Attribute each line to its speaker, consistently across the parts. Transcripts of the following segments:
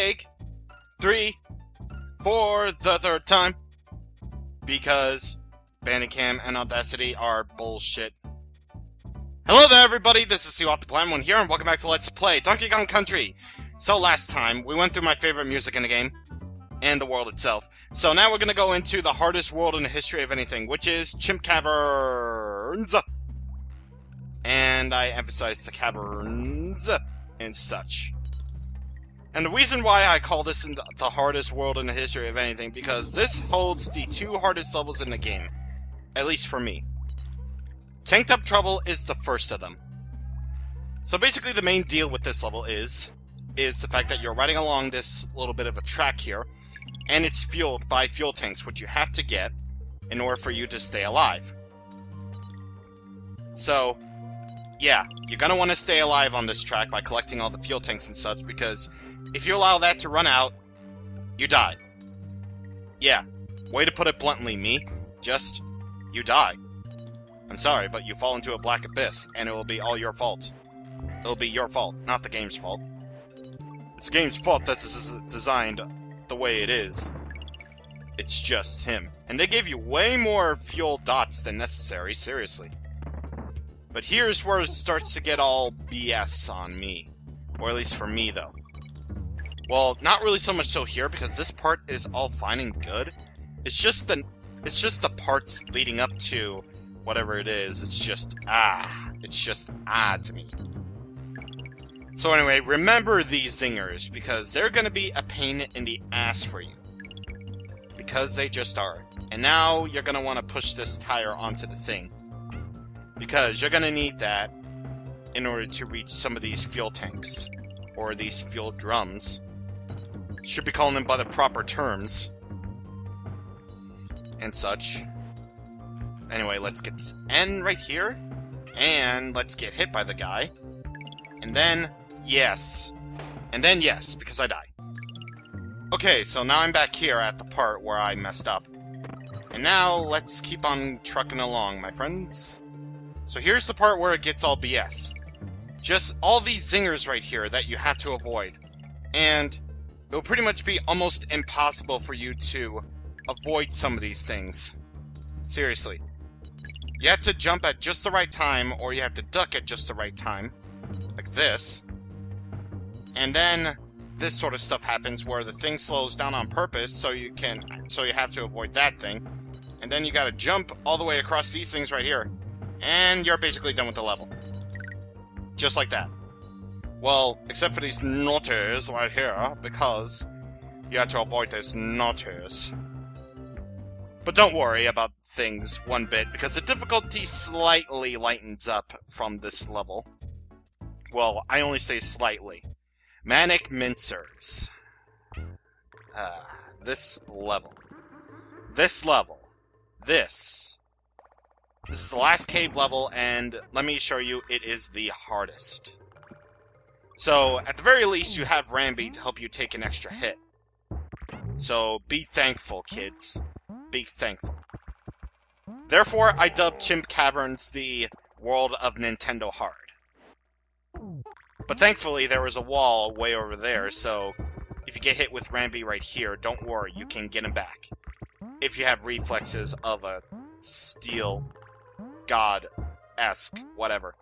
Speaker 1: take 3 for the third time. Because Bandicam and Audacity are bullshit. Hello there everybody, this is You Off the Plan 1 here, and welcome back to Let's Play Donkey Kong Country. So last time, we went through my favorite music in the game, and the world itself. So now we're gonna go into the hardest world in the history of anything, which is Chimp Caverns. And I emphasize the caverns and such. And the reason why I call this the hardest world in the history of anything, because this holds the 2 hardest levels in the game. At least for me. Tanked Up Trouble is the first of them. So basically the main deal with this level is the fact that you're riding along this little bit of a track here, and it's fueled by fuel tanks, which you have to get in order for you to stay alive. So, yeah, you're gonna want to stay alive on this track by collecting all the fuel tanks and such, because if you allow that to run out, you die. Yeah, way to put it bluntly, me. Just, you die. I'm sorry, but you fall into a black abyss, and it will be all your fault. It'll be your fault, not the game's fault. It's the game's fault that this is designed the way it is. It's just him. And they gave you way more fuel dots than necessary, seriously. But here's where it starts to get all BS on me. Or at least for me, though. Well, not really so much so here, because this part is all fine and good. It's just the parts leading up to whatever it is. It's just to me. So anyway, remember these zingers, because they're gonna be a pain in the ass for you. Because they just are. And now you're gonna want to push this tire onto the thing. Because you're gonna need that in order to reach some of these fuel tanks. Or these fuel drums. Should be calling them by the proper terms. And such. Anyway, let's get this N right here. And let's get hit by the guy. And then, yes. And then yes, because I die. Okay, so now I'm back here at the part where I messed up. And now, let's keep on trucking along, my friends. So here's the part where it gets all BS. Just all these zingers right here that you have to avoid. And it'll pretty much be almost impossible for you to avoid some of these things. Seriously. You have to jump at just the right time, or you have to duck at just the right time. Like this. And then this sort of stuff happens where the thing slows down on purpose, so you have to avoid that thing. And then you gotta jump all the way across these things right here. And you're basically done with the level. Just like that. Well, except for these knotters right here, because you have to avoid these knotters. But don't worry about things one bit, because the difficulty slightly lightens up from this level. Well, I only say slightly. Manic Mincers. This level. This is the last cave level, and let me show you, it is the hardest. So, at the very least, you have Rambi to help you take an extra hit. So, be thankful, kids. Be thankful. Therefore, I dubbed Chimp Caverns the world of Nintendo Hard. But thankfully, there was a wall way over there, so if you get hit with Rambi right here, don't worry, you can get him back. If you have reflexes of a steel god-esque, whatever.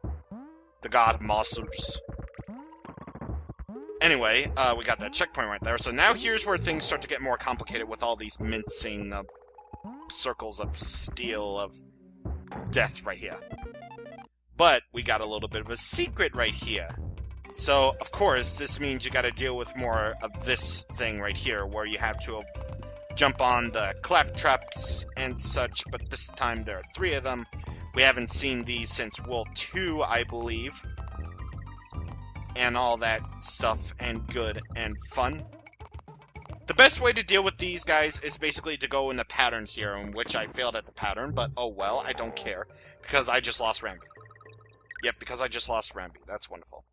Speaker 1: The god of monsters. Anyway, we got that checkpoint right there, so now here's where things start to get more complicated with all these mincing circles of steel of death right here. But we got a little bit of a secret right here. So, of course, this means you gotta deal with more of this thing right here, where you have to jump on the Claptraps and such, but this time there are 3 of them. We haven't seen these since World 2, I believe. And all that stuff and good and fun. The best way to deal with these guys is basically to go in the pattern here, in which I failed at the pattern, but oh well, I don't care, because I just lost Rambi. Yep, because I just lost Rambi. That's wonderful.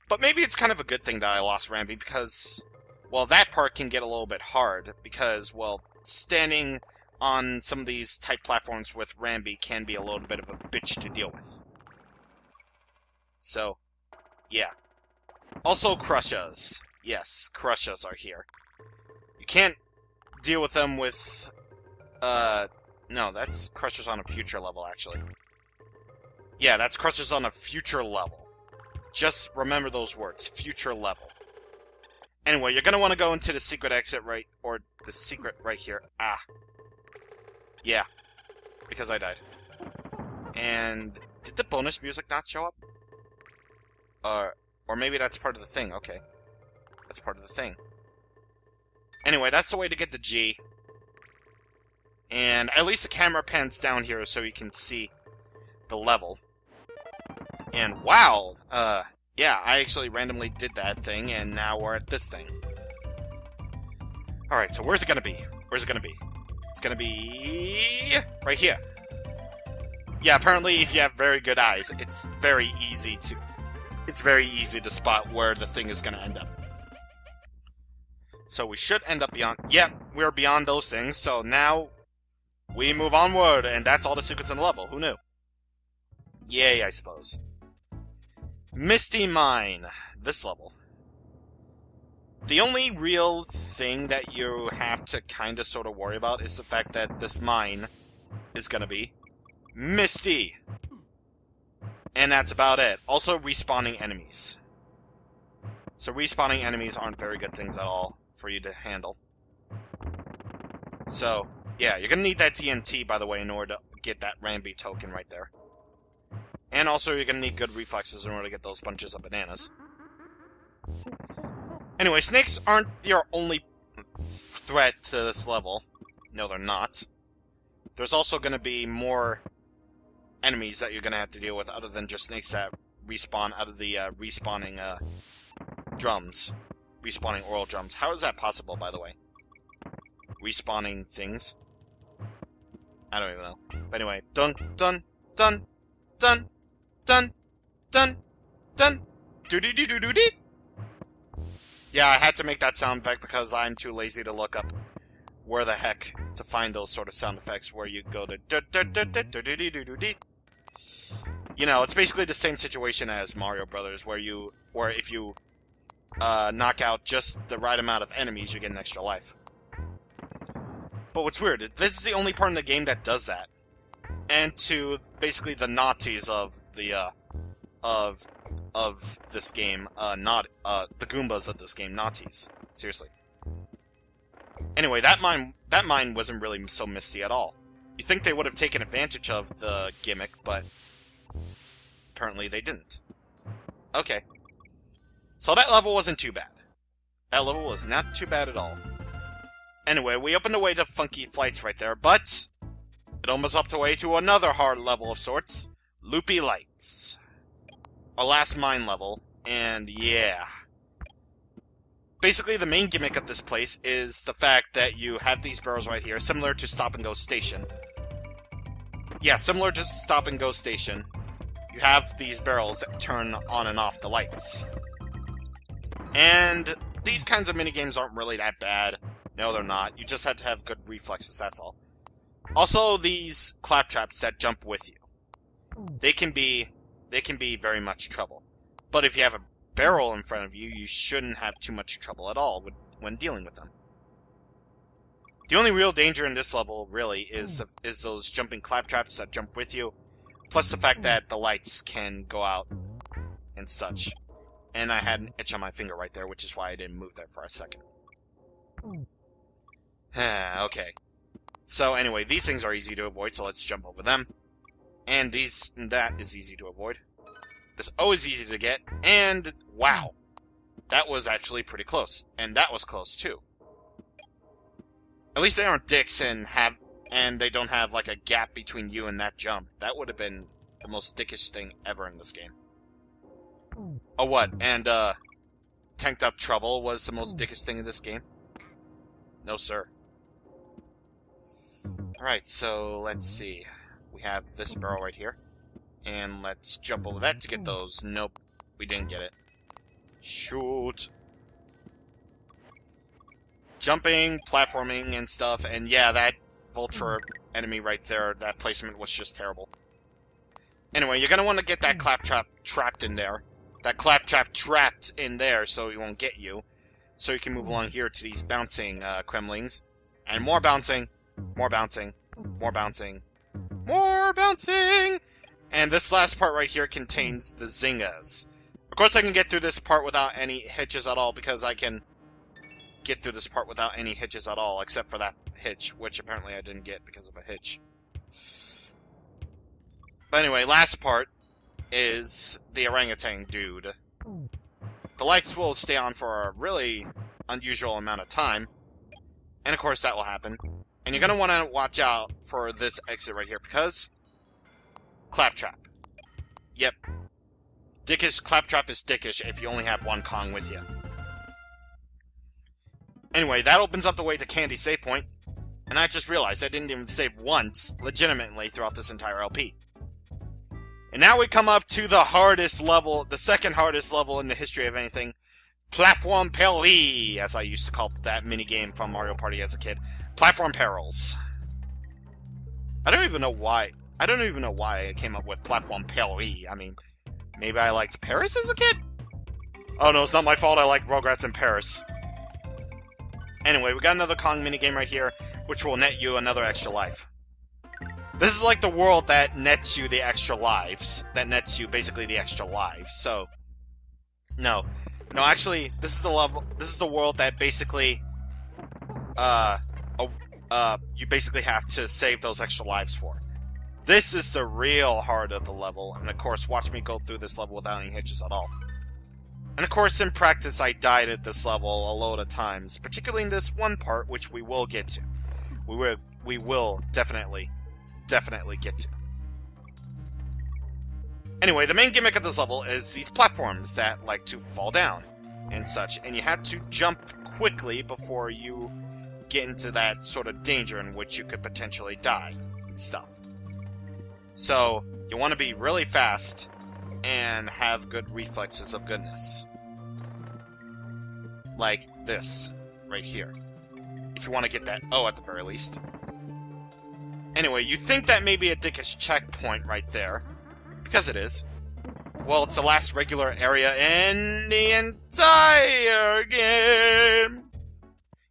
Speaker 1: But maybe it's kind of a good thing that I lost Rambi, because, well, that part can get a little bit hard, because, well, standing on some of these tight platforms with Rambi can be a little bit of a bitch to deal with. So, yeah. Also, Crushes. Yes, Crushers are here. You can't deal with them with... No, that's Crushers on a future level, actually. Yeah, that's Crushers on a future level. Just remember those words, future level. Anyway, you're gonna want to go into the secret exit right... Or the secret right here. Ah. Yeah. Because I died. And... Did the bonus music not show up? Or maybe that's part of the thing. Okay. That's part of the thing. Anyway, that's the way to get the G. And at least the camera pans down here so you can see the level. And wow! Yeah, I actually randomly did that thing, and now we're at this thing. Alright, so where's it gonna be? Where's it gonna be? It's gonna be... right here. Yeah, apparently if you have very good eyes, it's very easy to spot where the thing is gonna end up. So we should end up beyond... Yep, we're beyond those things, so now we move onward, and that's all the secrets in the level. Who knew? Yay, I suppose. Misty Mine. This level. The only real thing that you have to kinda sorta worry about is the fact that this mine is gonna be misty. And that's about it. Also, respawning enemies. So respawning enemies aren't very good things at all for you to handle. So, yeah, you're gonna need that TNT, by the way, in order to get that Ramby token right there. And also, you're gonna need good reflexes in order to get those bunches of bananas. Anyway, snakes aren't your only threat to this level. No, they're not. There's also gonna be more enemies that you're gonna have to deal with other than just snakes that respawn out of the respawning drums. Respawning oral drums. How is that possible, by the way? Respawning things? I don't even know. But anyway, dun, dun, dun, dun, dun, dun, dun, doo-dee-dee-doo-doo-dee. Yeah, I had to make that sound effect because I'm too lazy to look up where the heck to find those sort of sound effects where you go to doo-doo-doo-doo-doo-doo-doo-dee. You know, it's basically the same situation as Mario Brothers, where if you knock out just the right amount of enemies, you get an extra life. But what's weird, this is the only part in the game that does that. And to basically the Nazis of the of this game, the Goombas of this game, Nazis. Seriously. Anyway, that mine wasn't really so misty at all. You'd think they would have taken advantage of the gimmick, but apparently they didn't. Okay. So that level wasn't too bad. That level was not too bad at all. Anyway, we opened the way to Funky Flights right there, but it opens up the way to another hard level of sorts. Loopy Lights. Our last mine level, and yeah. Basically, the main gimmick of this place is the fact that you have these barrels right here, similar to Stop and Go Station. Yeah, similar to Stop and Go Station. You have these barrels that turn on and off the lights. And these kinds of minigames aren't really that bad. No, they're not. You just have to have good reflexes, that's all. Also, these Claptraps that jump with you. They can be very much trouble. But if you have a barrel in front of you, you shouldn't have too much trouble at all when dealing with them. The only real danger in this level, really, is those jumping Claptraps that jump with you, plus the fact that the lights can go out and such. And I had an itch on my finger right there, which is why I didn't move there for a second. Okay. So anyway, these things are easy to avoid, so let's jump over them. And that is easy to avoid. This O is easy to get, and wow. That was actually pretty close. And that was close, too. At least they aren't dicks and they don't have, like, a gap between you and that jump. That would have been the most dickish thing ever in this game. Oh, what? And, Tanked Up Trouble was the most dickish thing in this game? No, sir. Alright, so let's see. We have this barrel right here. And let's jump over that to get those. Nope, we didn't get it. Shoot. Jumping, platforming, and stuff. And yeah, that vulture enemy right there, that placement was just terrible. Anyway, you're gonna want to get that Claptrap trapped in there. That Claptrap trapped in there so he won't get you. So you can move along here to these bouncing Kremlings. And more bouncing, more bouncing, more bouncing, more bouncing! And this last part right here contains the Zingas. Of course I can get through this part without any hitches at all, because I can get through this part without any hitches at all, except for that hitch, which apparently I didn't get because of a hitch. But anyway, last part is the orangutan dude. The lights will stay on for a really unusual amount of time. And of course that will happen. And you're going to want to watch out for this exit right here, because Claptrap. Yep. Claptrap is dickish if you only have one Kong with you. Anyway, that opens up the way to Candy's save point. And I just realized I didn't even save once, legitimately, throughout this entire LP. And now we come up to the hardest level, the second hardest level in the history of anything. Platform Peril, as I used to call that minigame from Mario Party as a kid. Platform Perils. I don't even know why I came up with Platform Peril. I mean, maybe I liked Paris as a kid? Oh no, it's not my fault I like Rugrats in Paris. Anyway, we got another Kong minigame right here, which will net you another extra life. This is like the world that nets you the extra lives. That nets you basically the extra lives. So, no, actually, this is the level. This is the world that basically, you basically have to save those extra lives for. This is the real heart of the level, and of course, watch me go through this level without any hitches at all. And of course, in practice, I died at this level a load of times, particularly in this one part, which we will get to. We will definitely get to. Anyway, the main gimmick of this level is these platforms that like to fall down and such, and you have to jump quickly before you get into that sort of danger in which you could potentially die and stuff. So, you want to be really fast and have good reflexes of goodness. Like this, right here. If you want to get that O at the very least. Anyway, you think that may be a dickish checkpoint right there. Because it is. Well, it's the last regular area in the entire game.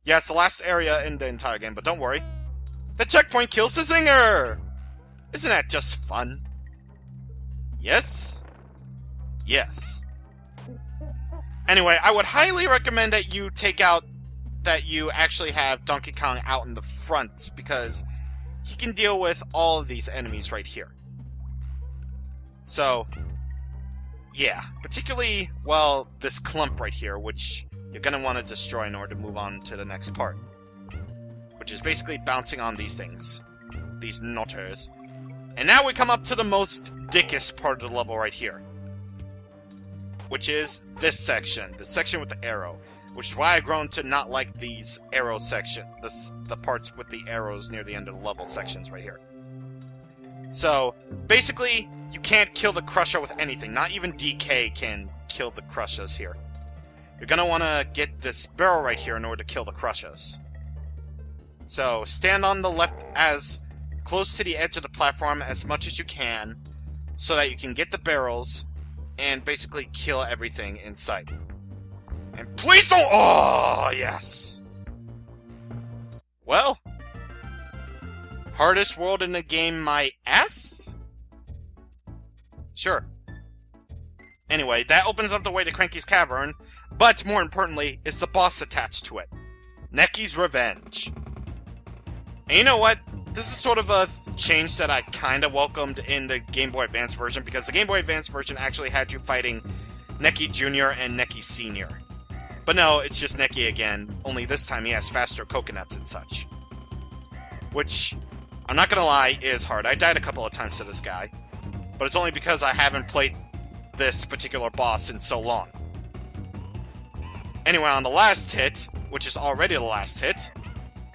Speaker 1: Yeah, it's the last area in the entire game, but don't worry. The checkpoint kills the zinger! Isn't that just fun? Yes? Yes. Anyway, I would highly recommend that you actually have Donkey Kong out in the front, because he can deal with all of these enemies right here. So, yeah. Particularly, well, this clump right here, which you're going to want to destroy in order to move on to the next part. Which is basically bouncing on these things. These knotters. And now we come up to the most dickest part of the level right here. Which is this section. The section with the arrow. Which is why I've grown to not like these arrow section. The parts with the arrows near the end of the level sections right here. So, basically, you can't kill the Crusher with anything. Not even DK can kill the Crushers here. You're gonna want to get this barrel right here in order to kill the Crushers. So, stand on the left as close to the edge of the platform as much as you can, so that you can get the barrels and basically kill everything in sight. And please don't— oh, yes! Well, hardest world in the game, my ass? Sure. Anyway, that opens up the way to Crankies Cavern, but more importantly, is the boss attached to it. Nikkis Revenge. And you know what? This is sort of a change that I kind of welcomed in the Game Boy Advance version, because the Game Boy Advance version actually had you fighting Nekki Jr. and Nekki Sr. But no, it's just Nekki again, only this time he has faster coconuts and such. Which, I'm not gonna lie, is hard. I died a couple of times to this guy, but it's only because I haven't played this particular boss in so long. Anyway, on the last hit, which is already the last hit,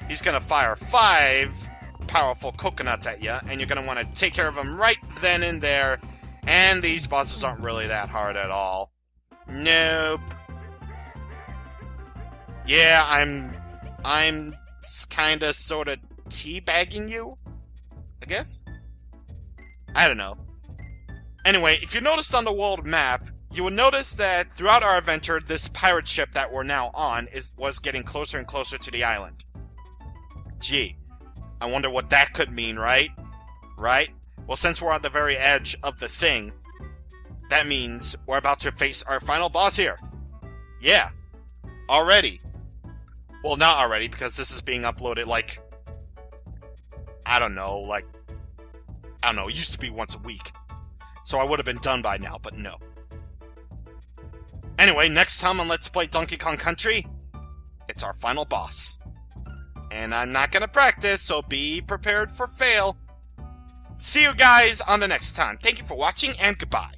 Speaker 1: he's gonna fire 5 powerful coconuts at you, and you're gonna want to take care of them right then and there, and these bosses aren't really that hard at all. Nope. Yeah, I'm kinda sorta teabagging you, I guess? I don't know. Anyway, if you noticed on the world map, You will notice that throughout our adventure, this pirate ship that we're now on was getting closer and closer to the island. Gee, I wonder what that could mean, right? Right? Well, since we're on the very edge of the thing, that means we're about to face our final boss here. Yeah, already. Well, not already, because this is being uploaded like, I don't know, it used to be once a week. So I would have been done by now, but no. Anyway, next time on Let's Play Donkey Kong Country, it's our final boss. And I'm not gonna practice, so be prepared for fail. See you guys on the next time. Thank you for watching, and goodbye.